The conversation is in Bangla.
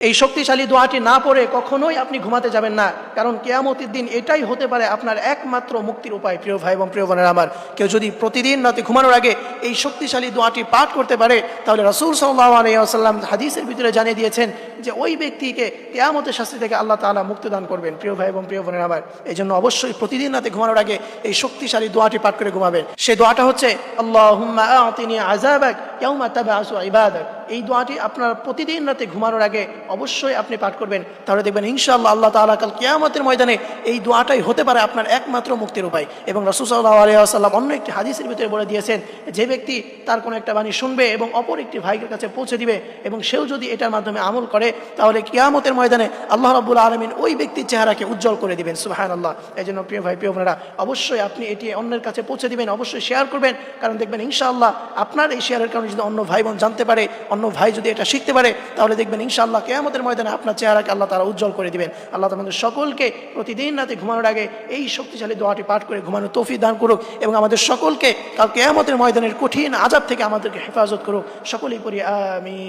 এই শক্তিশালী দোয়াটি না পড়ে কখনোই আপনি ঘুমাতে যাবেন না, কারণ কিয়ামতের দিন এটাই হতে পারে আপনার একমাত্র মুক্তির উপায়। প্রিয় ভাই এবং প্রিয় বোনেরা আমার, কেউ যদি প্রতিদিন রাতে ঘুমানোর আগে এই শক্তিশালী দোয়াটি পাঠ করতে পারে, তাহলে রাসূল সাল্লাল্লাহু আলাইহি ওয়াসাল্লাম হাদিসের ভিতরে জানিয়ে দিয়েছেন যে ওই ব্যক্তিকে কিয়ামতের শাস্তি থেকে আল্লাহ তাআলা মুক্তি দান করবেন। প্রিয় ভাই এবং প্রিয় বোনেরা আমার, এই জন্য অবশ্যই প্রতিদিন রাতে ঘুমানোর আগে এই শক্তিশালী দোয়াটি পাঠ করে ঘুমাবেন। সেই দোয়াটা হচ্ছে আল্লাহুম্মা আ'তিনি আযাবাক ইয়াওমা তাবআসু ইবাদাক। এই দোয়াটি আপনার প্রতিদিন রাতে ঘুমানোর আগে অবশ্যই আপনি পাঠ করবেন, তাহলে দেখবেন ইনশাআল্লাহ আল্লাহ তাআলা কাল কিয়ামতের ময়দানে এই দোয়াটাই হতে পারে আপনার একমাত্র মুক্তির উপায়। এবং রাসূল সাল্লাল্লাহু আলাইহি ওয়াসাল্লাম অন্য একটি হাদিসের ভিতরে বলে দিয়েছেন, যে ব্যক্তি তার কোনো একটা বাণী শুনবে এবং অপর একটি ভাইয়ের কাছে পৌঁছে দিবে এবং সেও যদি এটার মাধ্যমে আমল করে, তাহলে কিয়ামতের ময়দানে আল্লাহ রাব্বুল আলামিন ওই ব্যক্তির চেহারাকে উজ্জ্বল করে দিবেন। সুবহানাল্লাহ। এই জন্য প্রিয় ভাই প্রিয় বোনেরা, অবশ্যই আপনি এটি অন্যের কাছে পৌঁছে দিবেন, অবশ্যই শেয়ার করবেন, কারণ দেখবেন ইনশাআল্লাহ আপনার এই শেয়ারের কারণে যদি অন্য ভাই বোন জানতে পারে, অন্য ভাই যদি এটা শিখতে পারে, তাহলে দেখবেন ইনশাআল্লাহ কিয়ামতের ময়দানে আপনার চেহারাকে আল্লাহ তাআলা উজ্জ্বল করে দিবেন। আল্লাহ আমাদের সকলকে প্রতিদিন রাতে ঘুমানোর আগে এই শক্তিশালী দোয়াটি পাঠ করে ঘুমানোর তৌফিক দান করুক এবং আমাদের সকলকে কাল কিয়ামতের ময়দানের কঠিন আযাব থেকে আমাদেরকে হেফাজত করুক। সকলেই পড়ি আমিন।